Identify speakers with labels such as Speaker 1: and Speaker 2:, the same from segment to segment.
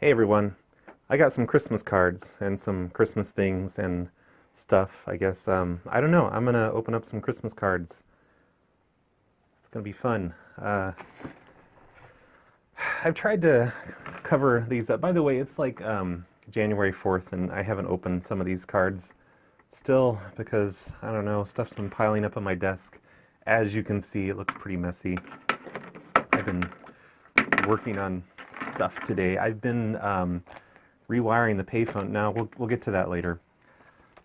Speaker 1: Hey everyone, I got some Christmas cards and some Christmas things and stuff, I guess. I don't know, I'm gonna open up some Christmas cards. It's gonna be fun. I've tried to cover these up. By the way, it's like January 4th and I haven't opened some of these cards still because, I don't know, stuff's been piling up on my desk. As you can see, it looks pretty messy. I've been working on stuff today. I've been rewiring the payphone. Now we'll get to that later.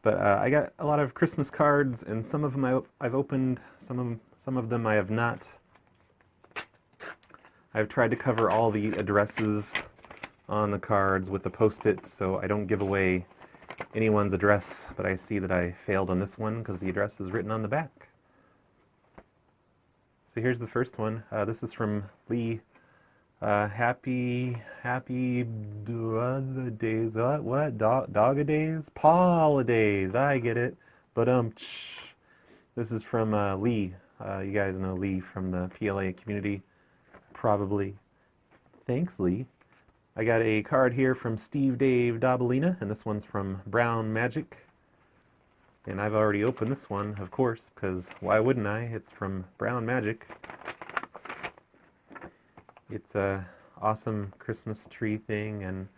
Speaker 1: But I got a lot of Christmas cards, and some of them I've opened. Some of them I have not. I've tried to cover all the addresses on the cards with the Post-its, so I don't give away anyone's address. But I see that I failed on this one because the address is written on the back. So here's the first one. This is from Lee. Happy days. What? Dog-a-days? Paw-a-days. I get it. But this is from Lee. You guys know Lee from the PLA community, probably. Thanks, Lee. I got a card here from Steve Dave Dabalina, and this one's from Brown Magic. And I've already opened this one, of course, because why wouldn't I? It's from Brown Magic. It's a awesome Christmas tree thing, and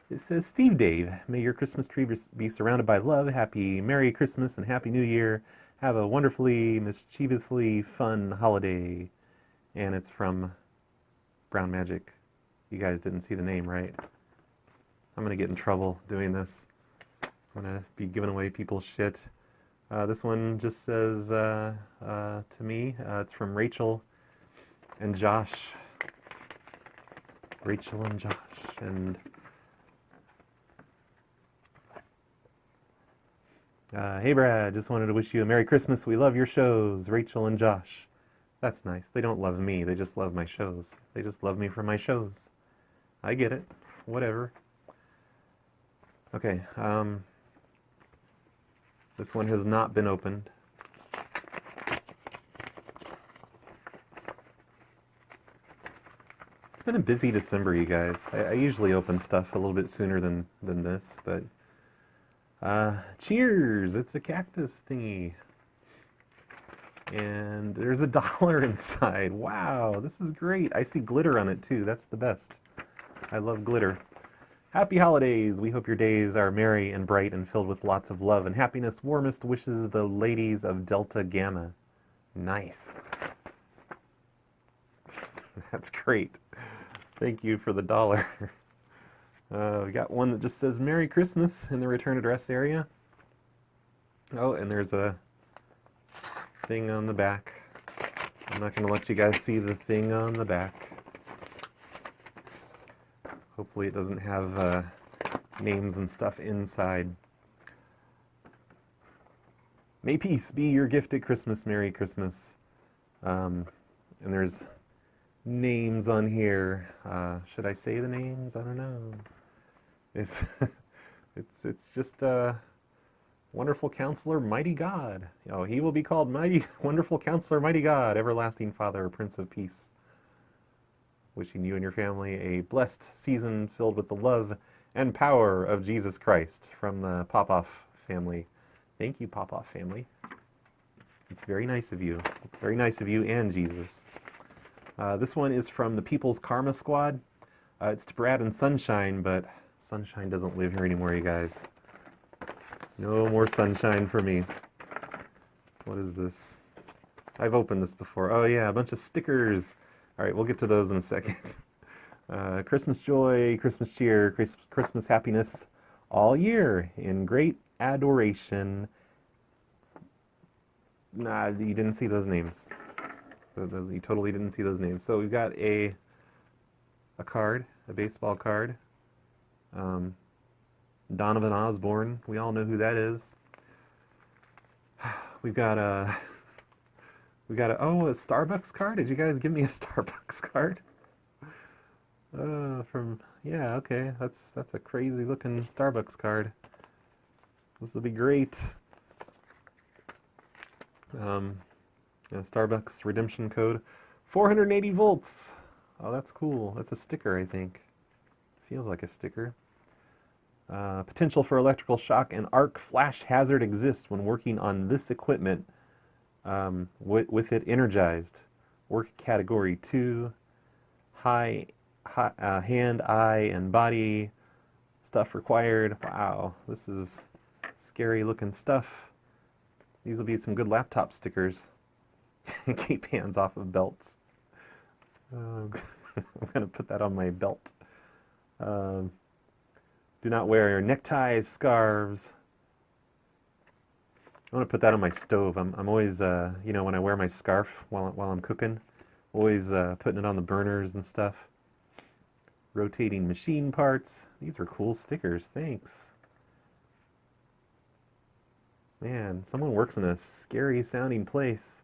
Speaker 1: it says, Steve Dave, may your Christmas tree be surrounded by love. Happy Merry Christmas and Happy New Year. Have a wonderfully, mischievously fun holiday. And it's from Brown Magic. You guys didn't see the name, right? I'm going to get in trouble doing this. I'm going to be giving away people's shit. This one just says to me, it's from Rachel and Josh. Rachel and Josh, and hey Brad, just wanted to wish you a Merry Christmas. We love your shows, Rachel and Josh. That's nice. They don't love me, they just love my shows. They just love me for my shows. I get it. Whatever. Okay, this one has not been opened. It's been a busy December, you guys. I usually open stuff a little bit sooner than this, but cheers! It's a cactus thingy. And there's $1 inside. Wow, this is great. I see glitter on it too. That's the best. I love glitter. Happy holidays! We hope your days are merry and bright and filled with lots of love and happiness. Warmest wishes, the ladies of Delta Gamma. Nice. That's great. Thank you for the $1. We got one that just says Merry Christmas in the return address area. Oh, and there's a thing on the back. I'm not going to let you guys see the thing on the back. Hopefully it doesn't have names and stuff inside. May peace be your gift at Christmas. Merry Christmas. And there's names on here. Should I say the names? I don't know. It's it's just Wonderful Counselor, Mighty God. Oh, he will be called Mighty Wonderful Counselor, Mighty God, Everlasting Father, Prince of Peace. Wishing you and your family a blessed season filled with the love and power of Jesus Christ from the Popoff family. Thank you, Popoff family. It's very nice of you. Very nice of you and Jesus. This one is from the People's Karma Squad. It's to Brad and Sunshine, but Sunshine doesn't live here anymore, you guys. No more sunshine for me. What is this? I've opened this before. Oh yeah, a bunch of stickers. All right, we'll get to those in a second. Christmas joy, Christmas cheer, Christmas happiness all year in great adoration. Nah, you didn't see those names. You totally didn't see those names. So we've got a card, a baseball card. Donovan Osborne. We all know who that is. We've got a Starbucks card. Did you guys give me a Starbucks card? Yeah, okay. That's a crazy looking Starbucks card. This will be great. Starbucks redemption code 480 volts. Oh, that's cool. That's a sticker, I think. Feels like a sticker. Potential for electrical shock and arc flash hazard exists when working on this equipment with it energized. Work category 2. Hand, eye, and body stuff required. Wow, this is scary looking stuff. These will be some good laptop stickers. Keep hands off of belts. I'm going to put that on my belt. Do not wear neckties, scarves. I want to put that on my stove. I'm always, you know, when I wear my scarf while I'm cooking, always putting it on the burners and stuff. Rotating machine parts. These are cool stickers. Thanks. Man, someone works in a scary sounding place.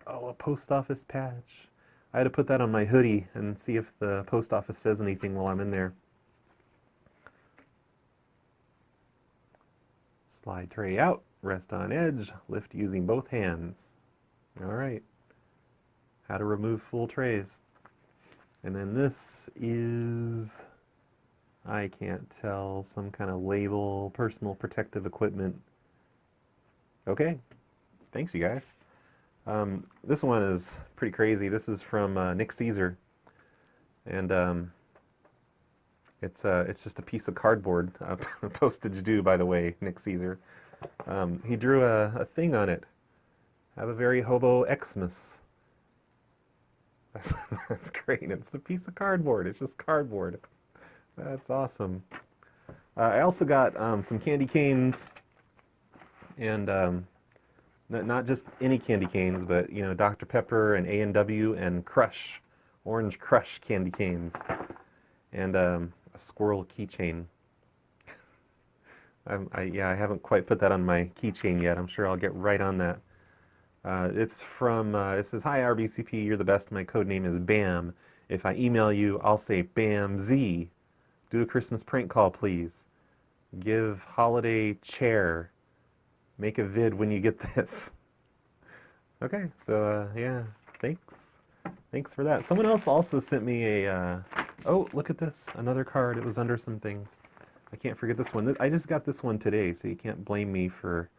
Speaker 1: Oh, a post office patch. I had to put that on my hoodie and see if the post office says anything while I'm in there. Slide tray out, rest on edge, lift using both hands. All right. How to remove full trays. And then this is, I can't tell, some kind of label, personal protective equipment. Okay, thanks you guys. This one is pretty crazy. This is from Nick Caesar, and it's just a piece of cardboard, postage due, by the way, Nick Caesar. He drew a thing on it. Have a very hobo Xmas. That's great. It's a piece of cardboard. It's just cardboard. That's awesome. I also got some candy canes, and not just any candy canes, but you know, Dr. Pepper and A&W and Crush, Orange Crush candy canes, and a squirrel keychain. I haven't quite put that on my keychain yet. I'm sure I'll get right on that. It's from, it says, "Hi RBCP, you're the best. My code name is BAM. If I email you, I'll say BAMZ. Do a Christmas prank call, please. Give holiday chair. Make a vid when you get this." Okay, so yeah, thanks. Thanks for that. Someone else also sent me a, oh, look at this. Another card. It was under some things. I can't forget this one. I just got this one today, so you can't blame me for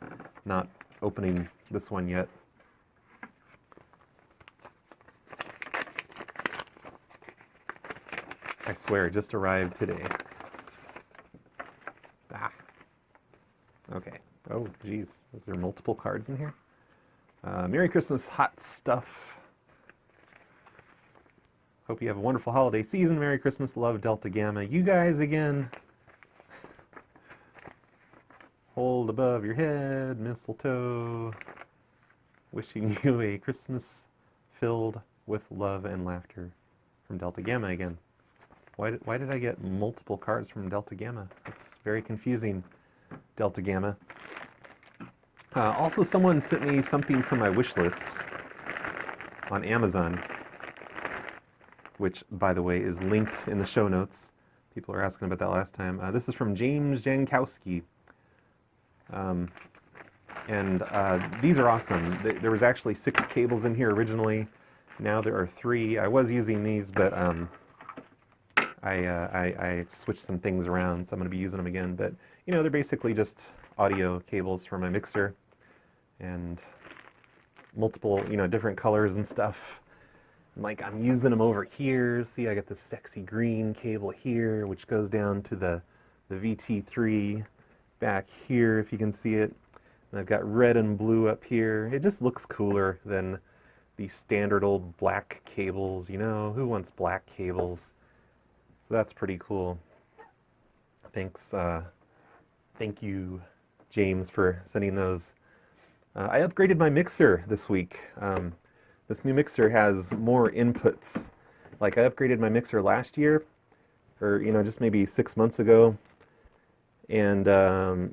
Speaker 1: not opening this one yet. I swear, it just arrived today. Ah. Okay. Oh, geez. Is there multiple cards in here? Merry Christmas, hot stuff. Hope you have a wonderful holiday season. Merry Christmas, love, Delta Gamma. You guys again. Hold above your head, mistletoe. Wishing you a Christmas filled with love and laughter. From Delta Gamma again. Why did I get multiple cards from Delta Gamma? It's very confusing, Delta Gamma. Also, someone sent me something from my wish list on Amazon, which, by the way, is linked in the show notes. People are asking about that last time. This is from James Jankowski. These are awesome. There was actually 6 cables in here originally. Now there are 3. I was using these, but I switched some things around, so I'm going to be using them again. But, you know, they're basically just audio cables for my mixer, and multiple, you know, different colors and stuff. And, like, I'm using them over here. See, I got this sexy green cable here, which goes down to the VT3 back here, if you can see it. And I've got red and blue up here. It just looks cooler than the standard old black cables, you know? Who wants black cables? So that's pretty cool. Thanks, thank you, James, for sending those. I upgraded my mixer this week. This new mixer has more inputs. Like, I upgraded my mixer last year, or, you know, just maybe 6 months ago. And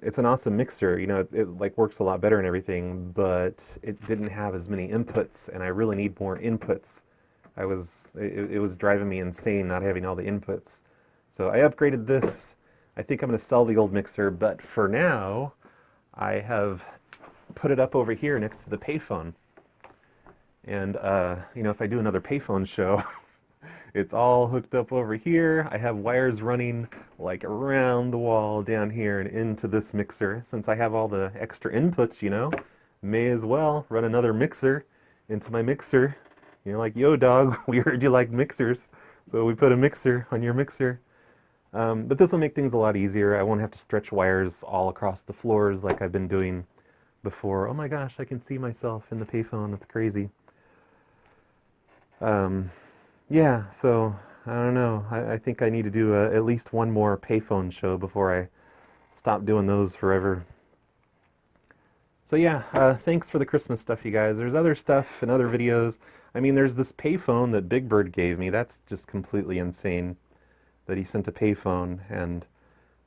Speaker 1: it's an awesome mixer. You know, it like works a lot better and everything, but it didn't have as many inputs, and I really need more inputs. It was driving me insane not having all the inputs. So I upgraded this. I think I'm going to sell the old mixer, but for now, I have put it up over here next to the payphone. And, you know, if I do another payphone show, It's all hooked up over here. I have wires running like around the wall down here and into this mixer. Since I have all the extra inputs, you know, may as well run another mixer into my mixer. You know, like, yo dog, we heard you like mixers, so we put a mixer on your mixer. But this will make things a lot easier. I won't have to stretch wires all across the floors like I've been doing before. Oh my gosh, I can see myself in the payphone. That's crazy. Yeah, so I don't know. I think I need to do at least one more payphone show before I stop doing those forever. So yeah, thanks for the Christmas stuff, you guys. There's other stuff and other videos. I mean, there's this payphone that Big Bird gave me. That's just completely insane that he sent a payphone, and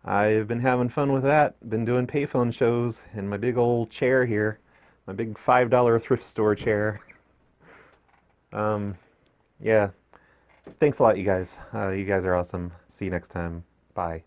Speaker 1: I've been having fun with that. Been doing payphone shows in my big old chair here, my big $5 thrift store chair. Yeah, thanks a lot, you guys. You guys are awesome. See you next time. Bye.